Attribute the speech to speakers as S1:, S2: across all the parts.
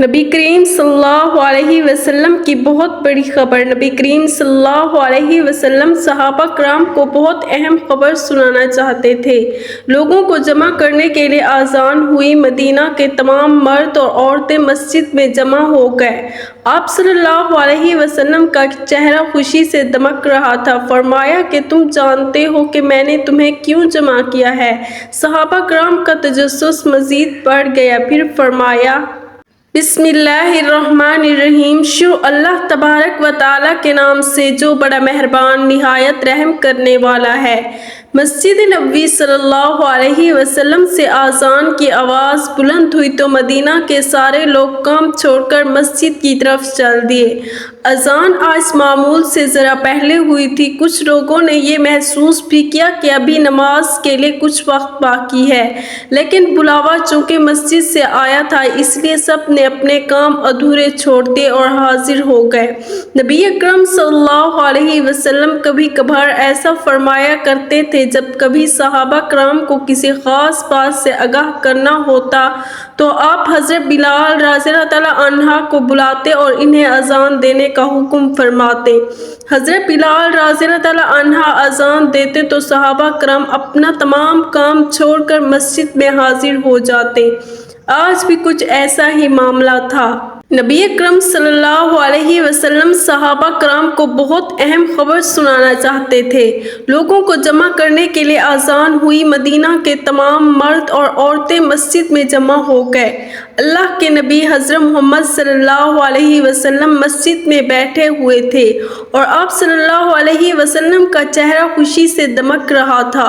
S1: نبی کریم صلی اللہ علیہ وسلم کی بہت بڑی خبر۔ نبی کریم صلی اللہ علیہ وسلم صحابہ کرام کو بہت اہم خبر سنانا چاہتے تھے۔ لوگوں کو جمع کرنے کے لیے اذان ہوئی۔ مدینہ کے تمام مرد اور عورتیں مسجد میں جمع ہو گئے۔ آپ صلی اللہ علیہ وسلم کا چہرہ خوشی سے دمک رہا تھا۔ فرمایا کہ تم جانتے ہو کہ میں نے تمہیں کیوں جمع کیا ہے؟ صحابہ کرام کا تجسس مزید بڑھ گیا۔ پھر فرمایا، بسم اللہ الرحمن الرحیم، شروع اللہ تبارک و تعالیٰ کے نام سے جو بڑا مہربان نہایت رحم کرنے والا ہے۔ مسجد نبوی صلی اللہ علیہ وسلم سے اذان کی آواز بلند ہوئی تو مدینہ کے سارے لوگ کام چھوڑ کر مسجد کی طرف چل دیے۔ اذان آج معمول سے ذرا پہلے ہوئی تھی۔ کچھ لوگوں نے یہ محسوس بھی کیا کہ ابھی نماز کے لیے کچھ وقت باقی ہے، لیکن بلاوا چونکہ مسجد سے آیا تھا اس لیے سب نے اپنے کام ادھورے چھوڑ دیے اور حاضر ہو گئے۔ نبی اکرم صلی اللہ علیہ وسلم کبھی کبھار ایسا فرمایا کرتے تھے جب کبھی صحابہ کرام کو کسی خاص بات سے آگاہ کرنا ہوتا تو آپ حضرت بلال رضی اللہ تعالیٰ عنہ کو بلاتے اور انہیں اذان دینے کا حکم فرماتے۔ حضرت بلال رضی اللہ تعالیٰ عنہ اذان دیتے تو صحابہ کرام اپنا تمام کام چھوڑ کر مسجد میں حاضر ہو جاتے۔ آج بھی کچھ ایسا ہی معاملہ تھا۔ نبی اکرم صلی اللہ علیہ وسلم صحابہ کرام کو بہت اہم خبر سنانا چاہتے تھے۔ لوگوں کو جمع کرنے کے لیے اذان ہوئی۔ مدینہ کے تمام مرد اور عورتیں مسجد میں جمع ہو گئے۔ اللہ کے نبی حضرت محمد صلی اللہ علیہ وسلم مسجد میں بیٹھے ہوئے تھے اور آپ صلی اللہ علیہ وسلم کا چہرہ خوشی سے دمک رہا تھا۔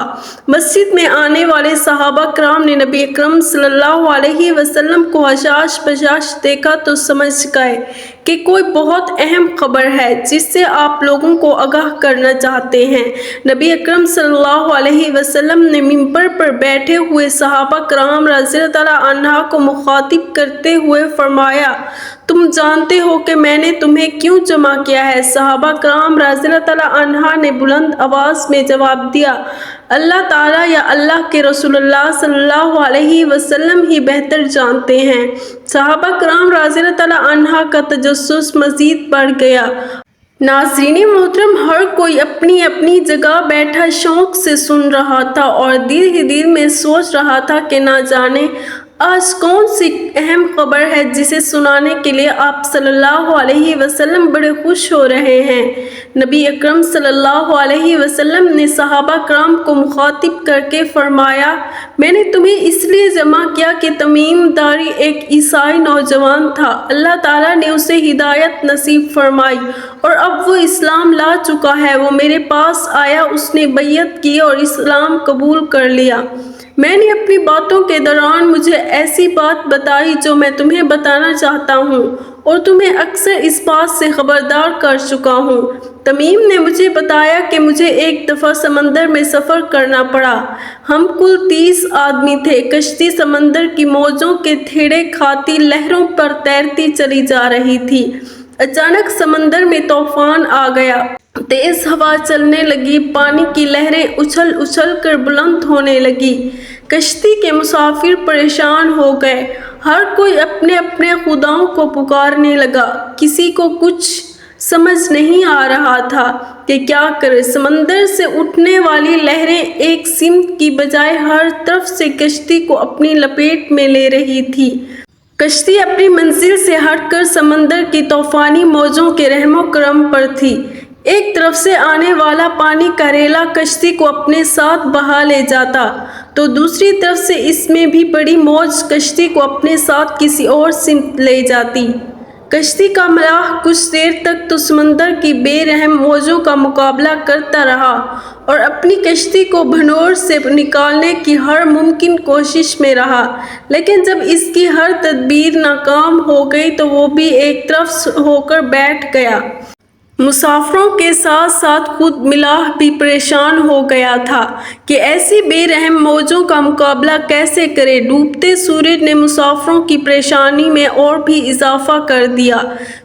S1: مسجد میں آنے والے صحابہ کرام نے نبی اکرم صلی اللہ علیہ وسلم کو حشاش بشاش دیکھا تو سمجھ گئے کہ کوئی بہت اہم خبر ہے جس سے آپ لوگوں کو آگاہ کرنا چاہتے ہیں۔ نبی اکرم صلی اللہ علیہ وسلم نے منبر پر بیٹھے ہوئے صحابہ کرام رضی اللہ تعالیٰ عنہ کو مخاطب کرتے ہوئے فرمایا، تم جانتے ہو کہ میں نے تمہیں کیوں جمع کیا ہے؟ صحابہ کرام رضی اللہ تعالیٰ عنہ نے بلند آواز میں جواب دیا، اللہ تعالیٰ یا اللہ کے رسول اللہ صلی اللہ علیہ وسلم ہی بہتر جانتے ہیں۔ صحابہ کرام رضی اللہ تعالیٰ عنہ کا تجسس مزید بڑھ گیا۔ ناظرین محترم، ہر کوئی اپنی اپنی جگہ بیٹھا شوق سے سن رہا تھا اور دل ہی دل میں سوچ رہا تھا کہ نہ جانے آج کون سی اہم خبر ہے جسے سنانے کے لیے آپ صلی اللہ علیہ وسلم بڑے خوش ہو رہے ہیں۔ نبی اکرم صلی اللہ علیہ وسلم نے صحابہ کرام کو مخاطب کر کے فرمایا، میں نے تمہیں اس لیے جمع کیا کہ تمیم داری ایک عیسائی نوجوان تھا۔ اللہ تعالیٰ نے اسے ہدایت نصیب فرمائی اور اب وہ اسلام لا چکا ہے۔ وہ میرے پاس آیا، اس نے بیعت کی اور اسلام قبول کر لیا۔ میں نے اپنی باتوں کے دوران مجھے ایسی بات بتائی جو میں تمہیں بتانا چاہتا ہوں اور تمہیں اکثر اس بات سے خبردار کر چکا ہوں۔ تمیم نے مجھے بتایا کہ مجھے ایک دفعہ سمندر میں سفر کرنا پڑا۔ ہم کل 30 آدمی تھے۔ کشتی سمندر کی موجوں کے تھیڑے کھاتی لہروں پر تیرتی چلی جا رہی تھی۔ اچانک سمندر میں طوفان آ گیا۔ تیز ہوا چلنے لگی، پانی کی لہریں اچھل اچھل کر بلند ہونے لگی۔ کشتی کے مسافر پریشان ہو گئے۔ ہر کوئی اپنے اپنے خداؤں کو پکارنے لگا۔ کسی کو کچھ سمجھ نہیں آ رہا تھا کہ کیا کرے۔ سمندر سے اٹھنے والی لہریں ایک سمت کی بجائے ہر طرف سے کشتی کو اپنی لپیٹ میں لے رہی تھی۔ کشتی اپنی منزل سے ہٹ کر سمندر کی طوفانی موجوں کے رحم و کرم پر تھی۔ ایک طرف سے آنے والا پانی کا ریلا کشتی کو اپنے ساتھ بہا لے جاتا تو دوسری طرف سے اس میں بھی بڑی موج کشتی کو اپنے ساتھ کسی اور سمت لے جاتی۔ کشتی کا ملاح کچھ دیر تک تو سمندر کی بے رحم موجوں کا مقابلہ کرتا رہا اور اپنی کشتی کو بھنور سے نکالنے کی ہر ممکن کوشش میں رہا، لیکن جب اس کی ہر تدبیر ناکام ہو گئی تو وہ بھی ایک طرف ہو کر بیٹھ گیا۔ مسافروں کے ساتھ ساتھ خود ملاح بھی پریشان ہو گیا تھا کہ ایسی بے رحم موجوں کا مقابلہ کیسے کرے۔ ڈوبتے سورج نے مسافروں کی پریشانی میں اور بھی اضافہ کر دیا۔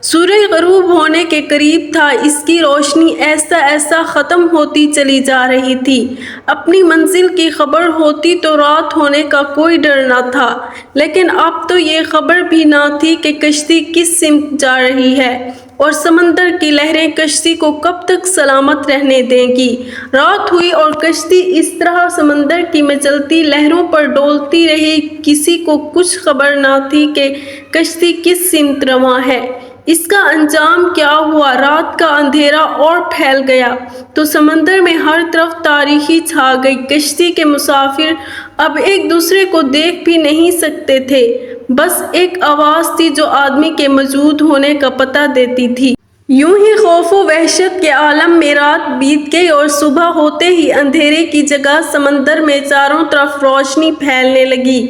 S1: سورج غروب ہونے کے قریب تھا، اس کی روشنی ایسا ختم ہوتی چلی جا رہی تھی۔ اپنی منزل کی خبر ہوتی تو رات ہونے کا کوئی ڈر نہ تھا، لیکن اب تو یہ خبر بھی نہ تھی کہ کشتی کس سمت جا رہی ہے اور سمندر کی لہریں کشتی کو کب تک سلامت رہنے دیں گی۔ رات ہوئی اور کشتی اس طرح سمندر کی مچلتی لہروں پر ڈولتی رہی۔ کسی کو کچھ خبر نہ تھی کہ کشتی کس سمت رواں ہے، اس کا انجام کیا ہوا۔ رات کا اندھیرا اور پھیل گیا تو سمندر میں ہر طرف تاریکی چھا گئی۔ کشتی کے مسافر اب ایک دوسرے کو دیکھ بھی نہیں سکتے تھے، بس ایک آواز تھی جو آدمی کے موجود ہونے کا پتہ دیتی تھی۔ یوں ہی خوف و وحشت کے عالم میں رات بیت گئی اور صبح ہوتے ہی اندھیرے کی جگہ سمندر میں چاروں طرف روشنی پھیلنے لگی۔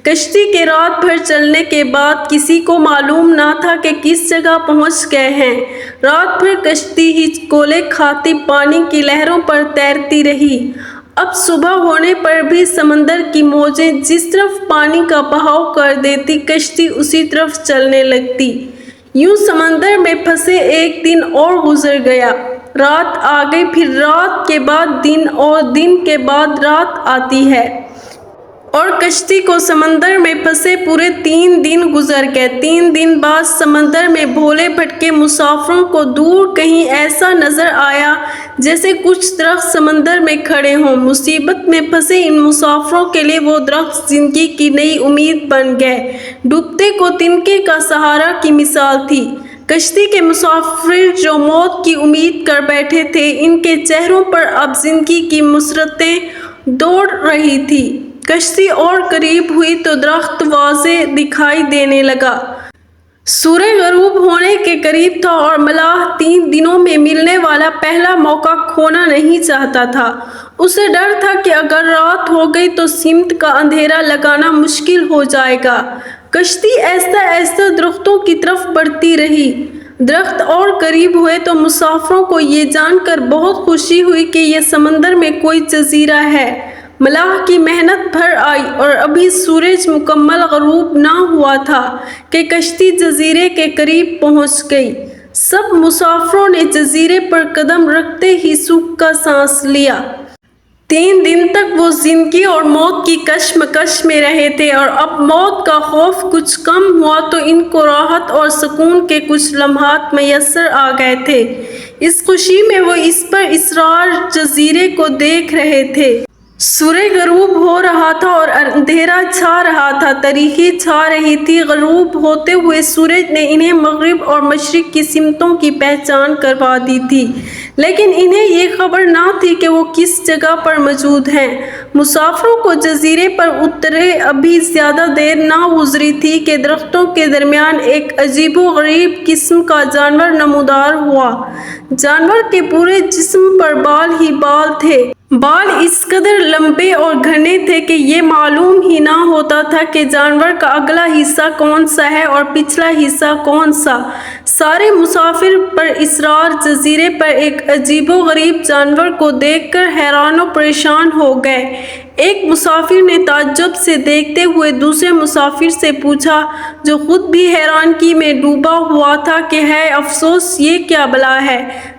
S1: کشتی کے رات بھر چلنے کے بعد کسی کو معلوم نہ تھا کہ کس جگہ پہنچ گئے ہیں۔ رات بھر کشتی ہی کولے کھاتی پانی کی لہروں پر تیرتی رہی۔ اب صبح ہونے پر بھی سمندر کی موجیں جس طرف پانی کا بہاؤ کر دیتی، کشتی اسی طرف چلنے لگتی۔ یوں سمندر میں پھنسے ایک دن اور گزر گیا۔ رات آ گئی، پھر رات کے بعد دن اور دن کے بعد رات آتی ہے اور کشتی کو سمندر میں پھنسے پورے 3 دن گزر گئے۔ 3 دن بعد سمندر میں بھولے بھٹکے مسافروں کو دور کہیں ایسا نظر آیا جیسے کچھ درخت سمندر میں کھڑے ہوں۔ مصیبت میں پھنسے ان مسافروں کے لیے وہ درخت زندگی کی نئی امید بن گئے۔ ڈوبتے کو تنکے کا سہارا کی مثال تھی۔ کشتی کے مسافر جو موت کی امید کر بیٹھے تھے، ان کے چہروں پر اب زندگی کی مسرتیں دوڑ رہی تھی۔ کشتی اور قریب ہوئی تو درخت واضح دکھائی دینے لگا۔ سورج غروب ہونے کے قریب تھا اور ملاح 3 دنوں میں ملنے والا پہلا موقع کھونا نہیں چاہتا تھا۔ اسے ڈر تھا کہ اگر رات ہو گئی تو سمت کا اندھیرا لگانا مشکل ہو جائے گا۔ کشتی آہستہ درختوں کی طرف بڑھتی رہی۔ درخت اور قریب ہوئے تو مسافروں کو یہ جان کر بہت خوشی ہوئی کہ یہ سمندر میں کوئی جزیرہ ہے۔ ملاح کی محنت بھر آئی اور ابھی سورج مکمل غروب نہ ہوا تھا کہ کشتی جزیرے کے قریب پہنچ گئی۔ سب مسافروں نے جزیرے پر قدم رکھتے ہی سکھ کا سانس لیا۔ 3 دن تک وہ زندگی اور موت کی کشمکش میں رہے تھے اور اب موت کا خوف کچھ کم ہوا تو ان کو راحت اور سکون کے کچھ لمحات میسر آ گئے تھے۔ اس خوشی میں وہ اس پر اسرار جزیرے کو دیکھ رہے تھے۔ سورج غروب ہو رہا تھا اور اندھیرا چھا رہا تھا، تاریکی چھا رہی تھی۔ غروب ہوتے ہوئے سورج نے انہیں مغرب اور مشرق کی سمتوں کی پہچان کروا دی تھی، لیکن انہیں یہ خبر نہ تھی کہ وہ کس جگہ پر موجود ہیں۔ مسافروں کو جزیرے پر اترے ابھی زیادہ دیر نہ گزری تھی کہ درختوں کے درمیان ایک عجیب و غریب قسم کا جانور نمودار ہوا۔ جانور کے پورے جسم پر بال ہی بال تھے۔ بال اس قدر لمبے اور گھنے تھے کہ یہ معلوم ہی نہ ہوتا تھا کہ جانور کا اگلا حصہ کون سا ہے اور پچھلا حصہ کون سا۔ سارے مسافر پر اسرار جزیرے پر ایک عجیب و غریب جانور کو دیکھ کر حیران و پریشان ہو گئے۔ ایک مسافر نے تعجب سے دیکھتے ہوئے دوسرے مسافر سے پوچھا، جو خود بھی حیرانگی میں ڈوبا ہوا تھا، کہ ہے افسوس، یہ کیا بلا ہے؟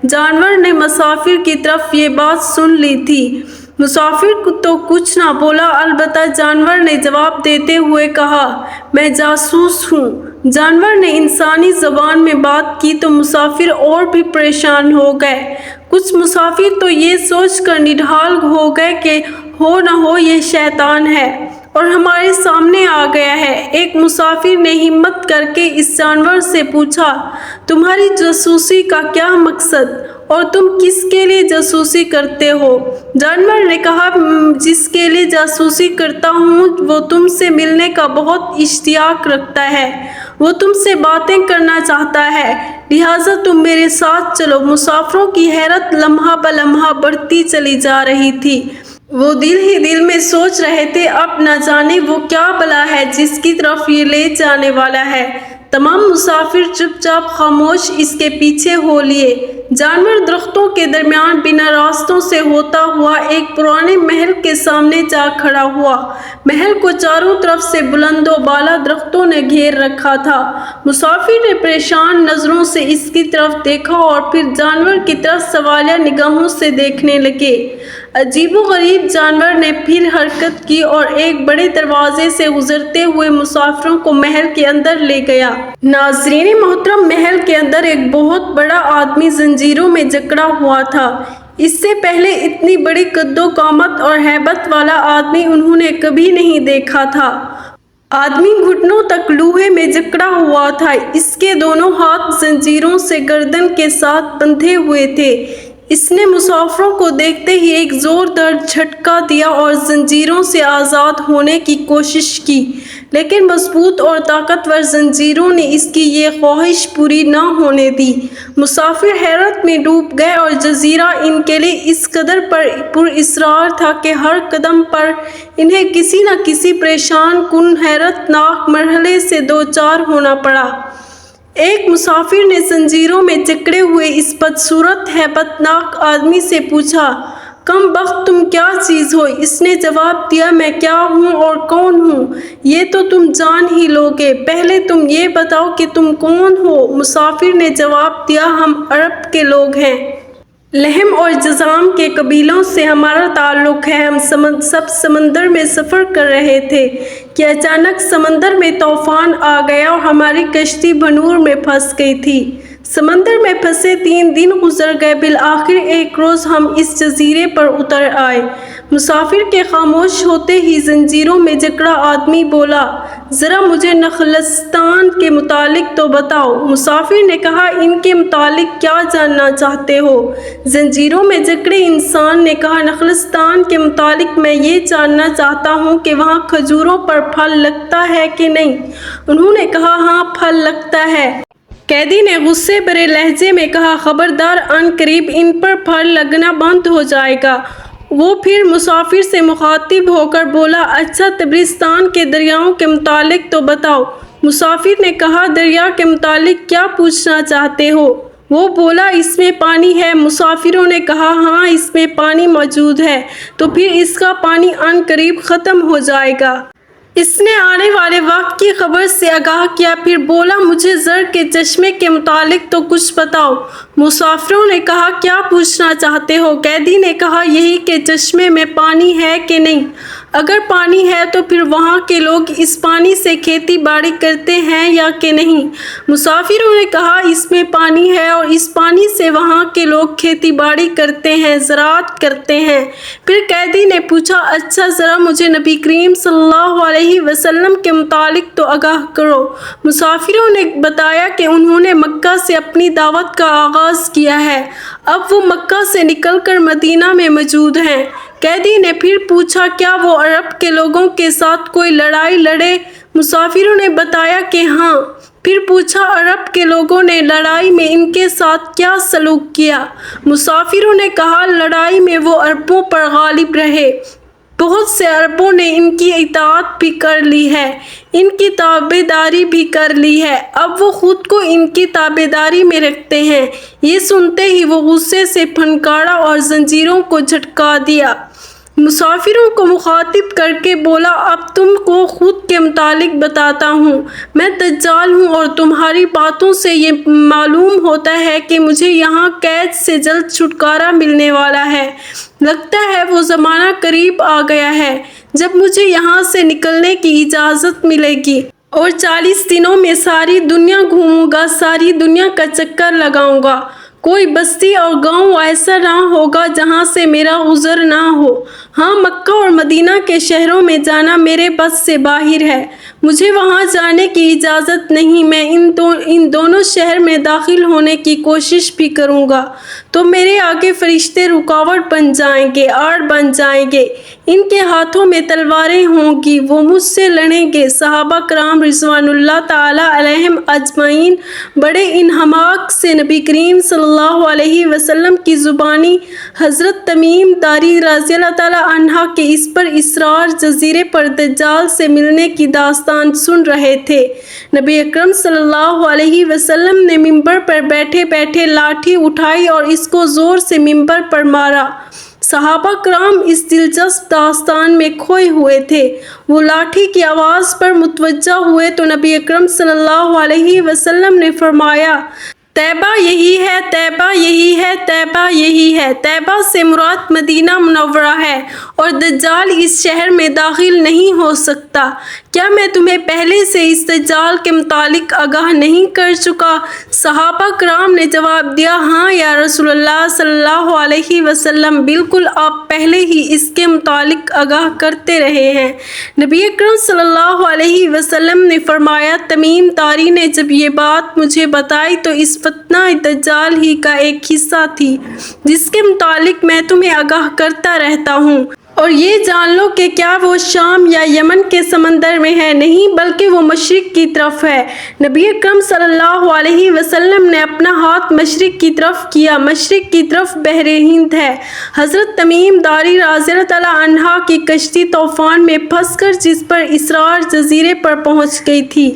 S1: جانور نے مسافر کی طرف یہ بات سن لی تھی۔ مسافر تو کچھ نہ بولا، البتہ جانور نے جواب دیتے ہوئے کہا، میں جاسوس ہوں۔ جانور نے انسانی زبان میں بات کی تو مسافر اور بھی پریشان ہو گئے۔ کچھ مسافر تو یہ سوچ کر نڈھال ہو گئے کہ ہو نہ ہو یہ شیطان ہے اور ہمارے سامنے آ گیا ہے۔ ایک مسافر نے ہمت کر کے اس جانور سے پوچھا، تمہاری جاسوسی کا کیا مقصد اور تم کس کے لیے جاسوسی کرتے ہو؟ جانور نے کہا، جس کے لیے جاسوسی کرتا ہوں وہ تم سے ملنے کا بہت اشتیاق رکھتا ہے، وہ تم سے باتیں کرنا چاہتا ہے، لہٰذا تم میرے ساتھ چلو۔ مسافروں کی حیرت لمحہ بلمحہ بڑھتی چلی جا رہی تھی۔ وہ دل ہی دل میں سوچ رہے تھے، اب نہ جانے وہ کیا بلا ہے جس کی طرف یہ لے جانے والا ہے۔ تمام مسافر چپ چاپ خاموش اس کے پیچھے ہو لیے۔ جانور درختوں کے درمیان بنا راستوں سے ہوتا ہوا ایک پرانے محل کے سامنے جا کھڑا ہوا۔ محل کو چاروں طرف سے بلند و بالا درختوں نے گھیر رکھا تھا۔ مسافر نے پریشان نظروں سے اس کی طرف دیکھا اور پھر جانور کی طرف سوالیہ نگاہوں سے دیکھنے لگے۔ عجیب و غریب جانور نے پھر حرکت کی اور ایک بڑے دروازے سے گزرتے ہوئے مسافروں کو محل کے اندر لے گیا۔ ناظرین محترم، محل کے اندر ایک بہت بڑا آدمی زنجیروں میں جکڑا ہوا تھا۔ اس سے پہلے اتنی بڑی قد و قامت اور ہیبت والا آدمی انہوں نے کبھی نہیں دیکھا تھا۔ آدمی گھٹنوں تک لوہے میں جکڑا ہوا تھا۔ اس کے دونوں ہاتھ زنجیروں سے گردن کے ساتھ بندھے ہوئے تھے۔ اس نے مسافروں کو دیکھتے ہی ایک زوردار جھٹکا دیا اور زنجیروں سے آزاد ہونے کی کوشش کی، لیکن مضبوط اور طاقتور زنجیروں نے اس کی یہ خواہش پوری نہ ہونے دی۔ مسافر حیرت میں ڈوب گئے اور جزیرہ ان کے لیے اس قدر پراسرار تھا کہ ہر قدم پر انہیں کسی نہ کسی پریشان کن حیرت ناک مرحلے سے دوچار ہونا پڑا۔ ایک مسافر نے زنجیروں میں جکڑے ہوئے اس بدصورت ہیبت ناک آدمی سے پوچھا، کم بخت تم کیا چیز ہو؟ اس نے جواب دیا، میں کیا ہوں اور کون ہوں یہ تو تم جان ہی لوگے، پہلے تم یہ بتاؤ کہ تم کون ہو؟ مسافر نے جواب دیا، ہم عرب کے لوگ ہیں۔ لحم اور جذام کے قبیلوں سے ہمارا تعلق ہے۔ ہم سب سمندر میں سفر کر رہے تھے کہ اچانک سمندر میں طوفان آ گیا اور ہماری کشتی بھنور میں پھنس گئی تھی۔ سمندر میں پھنسے 3 دن گزر گئے، بالآخر ایک روز ہم اس جزیرے پر اتر آئے۔ مسافر کے خاموش ہوتے ہی زنجیروں میں جکڑا آدمی بولا، ذرا مجھے نخلستان کے متعلق تو بتاؤ۔ مسافر نے کہا، ان کے متعلق کیا جاننا چاہتے ہو؟ زنجیروں میں جکڑے انسان نے کہا، نخلستان کے متعلق میں یہ جاننا چاہتا ہوں کہ وہاں کھجوروں پر پھل لگتا ہے کہ نہیں۔ انہوں نے کہا، ہاں پھل لگتا ہے۔ قیدی نے غصے بھرے لہجے میں کہا، خبردار، عن قریب ان پر پھل لگنا بند ہو جائے گا۔ وہ پھر مسافر سے مخاطب ہو کر بولا، اچھا طبرستان کے دریاؤں کے متعلق تو بتاؤ۔ مسافر نے کہا، دریا کے متعلق کیا پوچھنا چاہتے ہو؟ وہ بولا، اس میں پانی ہے۔ مسافروں نے کہا، ہاں اس میں پانی موجود ہے، تو پھر اس کا پانی عن قریب ختم ہو جائے گا۔ اس نے آنے والے وقت کی خبر سے آگاہ کیا، پھر بولا، مجھے زر کے چشمے کے متعلق تو کچھ بتاؤ۔ مسافروں نے کہا، کیا پوچھنا چاہتے ہو؟ قیدی نے کہا، یہی کہ چشمے میں پانی ہے کہ نہیں؟ اگر پانی ہے تو پھر وہاں کے لوگ اس پانی سے کھیتی باڑی کرتے ہیں یا کہ نہیں؟ مسافروں نے کہا، اس میں پانی ہے اور اس پانی سے وہاں کے لوگ کھیتی باڑی کرتے ہیں، زراعت کرتے ہیں۔ پھر قیدی نے پوچھا، اچھا ذرا مجھے نبی کریم صلی اللہ علیہ وسلم کے متعلق تو آگاہ کرو۔ مسافروں نے بتایا کہ انہوں نے مکہ سے اپنی دعوت کا آغاز کیا ہے، اب وہ مکہ سے نکل کر مدینہ میں موجود ہیں۔ قیدی نے پھر پوچھا، کیا وہ عرب کے لوگوں کے ساتھ کوئی لڑائی لڑے؟ مسافروں نے بتایا کہ ہاں۔ پھر پوچھا، عرب کے لوگوں نے لڑائی میں ان کے ساتھ کیا سلوک کیا؟ مسافروں نے کہا، لڑائی میں وہ عربوں پر غالب رہے، بہت سے عربوں نے ان کی اطاعت بھی کر لی ہے، ان کی تابعداری بھی کر لی ہے، اب وہ خود کو ان کی تابعداری میں رکھتے ہیں۔ یہ سنتے ہی وہ غصے سے پھنکارا اور زنجیروں کو جھٹکا دیا۔ مسافروں کو مخاطب کر کے بولا، اب تم کو خود کے متعلق بتاتا ہوں، میں دجال ہوں اور تمہاری باتوں سے یہ معلوم ہوتا ہے کہ مجھے یہاں قید سے جلد چھٹکارا ملنے والا ہے۔ لگتا ہے وہ زمانہ قریب آ گیا ہے جب مجھے یہاں سے نکلنے کی اجازت ملے گی اور 40 دنوں میں ساری دنیا گھوموں گا، ساری دنیا کا چکر لگاؤں گا۔ کوئی بستی اور گاؤں ایسا نہ ہوگا جہاں سے میرا گزر نہ ہو۔ ہاں، مکہ اور مدینہ کے شہروں میں جانا میرے بس سے باہر ہے، مجھے وہاں جانے کی اجازت نہیں۔ میں ان دونوں شہر میں داخل ہونے کی کوشش بھی کروں گا تو میرے آگے فرشتے رکاوٹ بن جائیں گے، آڑ بن جائیں گے، ان کے ہاتھوں میں تلواریں ہوں گی، وہ مجھ سے لڑیں گے۔ صحابہ کرام رضوان اللہ تعالی علیہم اجمعین بڑے انہماک سے نبی کریم صلی اللہ علیہ وسلم کی زبانی حضرت تمیم داری رضی اللہ تعالی عنہا کے اس پر اسرار جزیرے پر دجال سے ملنے کی داستان سن رہے تھے۔ نبی اکرم صلی اللہ علیہ وسلم نے ممبر پر بیٹھے بیٹھے لاٹھی اٹھائی اور اس کو زور سے ممبر پر مارا۔ صحابہ کرام اس دلچسپ داستان میں کھوئے ہوئے تھے۔ وہ لاٹھی کی آواز پر متوجہ ہوئے تو نبی اکرم صلی اللہ علیہ وسلم نے فرمایا، طیبہ یہی ہے، طیبہ یہی ہے، طیبہ یہی ہے۔ طیبہ سے مراد مدینہ منورہ ہے اور دجال اس شہر میں داخل نہیں ہو سکتا۔ کیا میں تمہیں پہلے سے اس دجال کے متعلق آگاہ نہیں کر چکا؟ صحابہ کرام نے جواب دیا، ہاں یا رسول اللہ صلی اللہ علیہ وسلم، بالکل، آپ پہلے ہی اس کے متعلق آگاہ کرتے رہے ہیں۔ نبی اکرم صلی اللہ علیہ وسلم نے فرمایا، تمیم داری نے جب یہ بات مجھے بتائی تو اس فتنہ دجال ہی کا ایک حصہ تھی جس کے متعلق میں تمہیں آگاہ کرتا رہتا ہوں، اور یہ جان لو کہ کیا وہ شام یا یمن کے سمندر میں ہے، نہیں بلکہ وہ مشرق کی طرف ہے۔ نبی اکرم صلی اللہ علیہ وسلم نے اپنا ہاتھ مشرق کی طرف کیا، مشرق کی طرف بحر ہند ہے۔ حضرت تمیم داری رضی اللہ عنہ کی کشتی طوفان میں پھنس کر جس پر اسرار جزیرے پر پہنچ گئی تھی،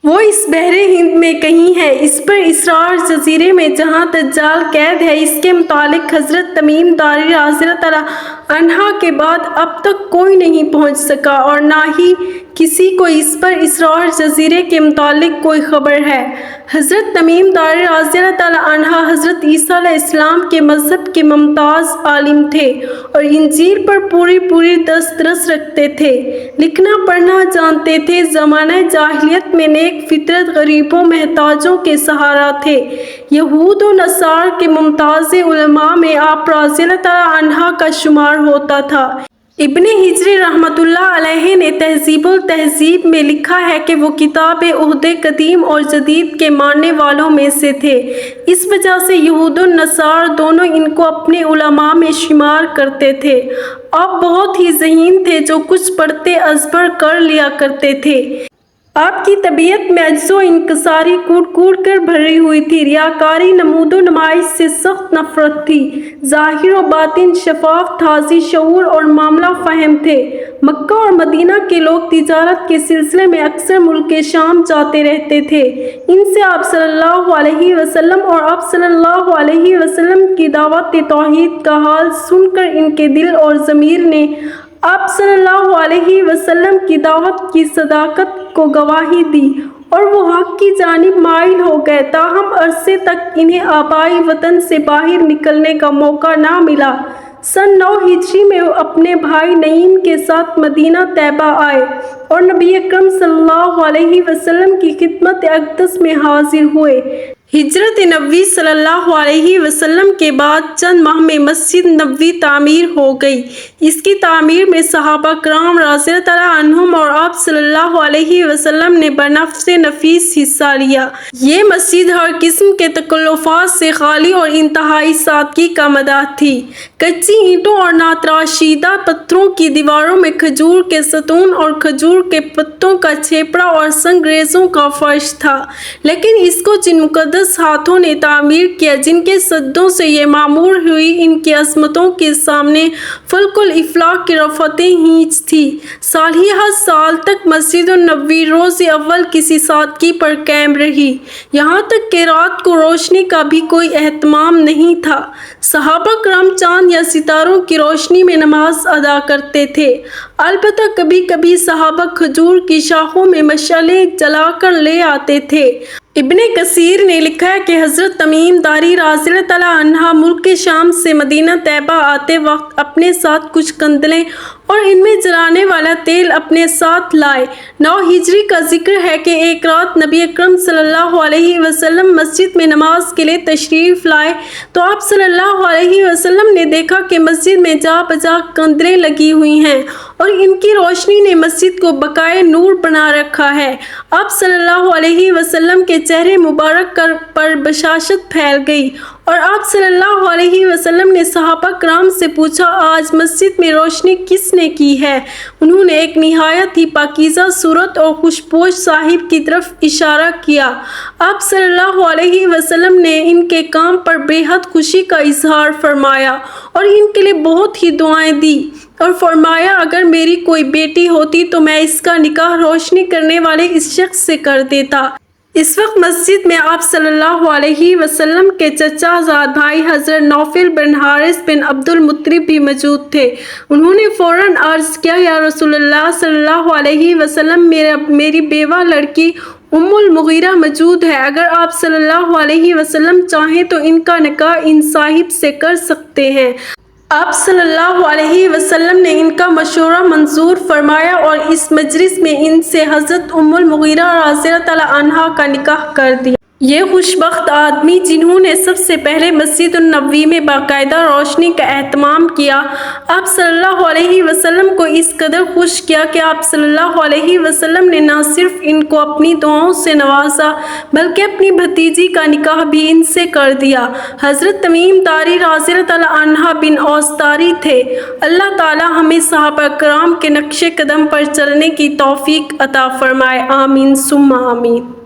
S1: وہ اس بحر ہند میں کہیں ہے۔ اس پر اسرار جزیرے میں جہاں دجال قید ہے، اس کے متعلق حضرت تمیم داری رضی اللہ عنہ کے بعد اب تک کوئی نہیں پہنچ سکا، اور نہ ہی کسی کو اس پر اسرار جزیرے کے متعلق کوئی خبر ہے۔ حضرت تمیم داری رضی اللہ عنہ حضرت عیسیٰ علیہ السلام کے مذہب کے ممتاز عالم تھے اور انجیل پر پوری دسترس رکھتے تھے، لکھنا پڑھنا جانتے تھے۔ زمانہ جاہلیت میں نیک فطرت غریبوں محتاجوں کے سہارا تھے۔ یہود و نصارہ کے ممتاز علماء میں آپ رضی اللہ عنہ کا شمار ہوتا تھا۔ ابن ہجری رحمۃ اللہ علیہ نے تہذیب التہذیب میں لکھا ہے کہ وہ کتاب عہد قدیم اور جدید کے ماننے والوں میں سے تھے، اس وجہ سے یہود و نصارہ دونوں ان کو اپنے علماء میں شمار کرتے تھے۔ آپ بہت ہی ذہین تھے، جو کچھ پڑھتے ازبر کر لیا کرتے تھے۔ آپ کی طبیعت میں عجز و انکساری کوٹ کر بھری ہوئی تھی، ریاکاری، نمود و نمائش سے سخت نفرت تھی، ظاہر و باطن شفاف تھا، ذی شعور اور معاملہ فہم تھے۔ مکہ اور مدینہ کے لوگ تجارت کے سلسلے میں اکثر ملک شام جاتے رہتے تھے۔ ان سے آپ صلی اللہ علیہ وسلم اور آپ صلی اللہ علیہ وسلم کی دعوت توحید کا حال سن کر ان کے دل اور ضمیر نے آپ صلی اللہ علیہ وسلم کی دعوت کی صداقت کو گواہی دی اور وہ حق کی جانب مائل ہو گئے، تاہم عرصے تک انہیں آبائی وطن سے باہر نکلنے کا موقع نہ ملا۔ سن 9 ہجری میں وہ اپنے بھائی نعیم کے ساتھ مدینہ طیبہ آئے اور نبی اکرم صلی اللہ علیہ وسلم کی خدمت اقدس میں حاضر ہوئے۔ ہجرت نبوی صلی اللہ علیہ وسلم کے بعد چند ماہ میں مسجد نبوی تعمیر ہو گئی۔ اس کی تعمیر میں صحابہ کرام رضی اللہ عنہم اور آپ صلی اللہ علیہ وسلم نے بنفس نفیس حصہ لیا۔ یہ مسجد ہر قسم کے تکلفات سے خالی اور انتہائی سادگی کا مداح تھی۔ کچی اینٹوں اور ناتراشیدہ پتھروں کی دیواروں میں کھجور کے ستون اور کھجور کے پتوں کا چھیپڑا اور سنگریزوں کا فرش تھا، لیکن اس کو جن مقدس ہاتھوں نے تعمیر کیا، جن کے سجدوں سے یہ معمور ہوئی، ان کی عظمتوں کے سامنے فلک الافلاک کی رفتیں ہینچ تھی۔ سالیہ سال تک مسجد النبوی روز اول کسی سادگی پر قائم رہی، یہاں تک کہ رات کو روشنی کا بھی کوئی اہتمام نہیں تھا۔ صحابہ کرام چاند یا ستاروں کی روشنی میں نماز ادا کرتے تھے، البتہ کبھی کبھی صحابہ کھجور کی شاخوں میں مشعلیں جلا کر لے آتے تھے۔ ابن کثیر نے لکھا ہے کہ حضرت تمیم داری رضی اللہ عنہ ملک شام سے مدینہ طیبہ آتے وقت اپنے ساتھ کچھ قندلیں اور ان میں جلانے والا تیل اپنے ساتھ لائے۔ 9 ہجری کا ذکر ہے کہ ایک رات نبی اکرم صلی اللہ علیہ وسلم مسجد میں نماز کے لیے تشریف لائے تو آپ صلی اللہ علیہ وسلم نے دیکھا کہ مسجد میں جا بجا قندلیں لگی ہوئی ہیں اور ان کی روشنی نے مسجد کو بقائے نور بنا رکھا ہے۔ آپ صلی اللہ علیہ وسلم کے چہرے مبارک پر بشاشت پھیل گئی اور آپ صلی اللہ علیہ وسلم نے صحابہ کرام سے پوچھا، آج مسجد میں روشنی کس کس نے کی ہے؟ انہوں نے ایک نہایت ہی پاکیزہ صورت اور خوشپوش صاحب کی طرف اشارہ کیا۔ آپ صلی اللہ علیہ وسلم نے ان کے کام پر بے حد خوشی کا اظہار فرمایا اور ان کے لیے بہت ہی دعائیں دی اور فرمایا اگر میری کوئی بیٹی ہوتی تو میں اس کا نکاح روشنی کرنے والے اس شخص سے کر دیتا۔ اس وقت مسجد میں آپ صلی اللہ علیہ وسلم کے چچا زاد بھائی حضرت نوفل بن حارث بن عبد المطلب بھی موجود تھے۔ انہوں نے فوراً عرض کیا یا رسول اللہ صلی اللہ علیہ وسلم میری بیوہ لڑکی ام المغیرہ موجود ہے، اگر آپ صلی اللہ علیہ وسلم چاہیں تو ان کا نکاح ان صاحب سے کر سکتے ہیں۔ آپ صلی اللہ علیہ وسلم نے ان کا مشورہ منظور فرمایا اور اس مجلس میں ان سے حضرت ام المغیرہ رضی اللہ عنہا کا نکاح کر دیا۔ یہ خوشبخت آدمی جنہوں نے سب سے پہلے مسجد النبوی میں باقاعدہ روشنی کا اہتمام کیا، آپ صلی اللہ علیہ وسلم کو اس قدر خوش کیا کہ آپ صلی اللہ علیہ وسلم نے نہ صرف ان کو اپنی دعاؤں سے نوازا بلکہ اپنی بھتیجی کا نکاح بھی ان سے کر دیا۔ حضرت تمیم داری رضی اللہ عنہ بن اوس داری تھے۔ اللہ تعالی ہمیں صحابہ کرام کے نقش قدم پر چلنے کی توفیق عطا فرمائے، آمین ثم آمین۔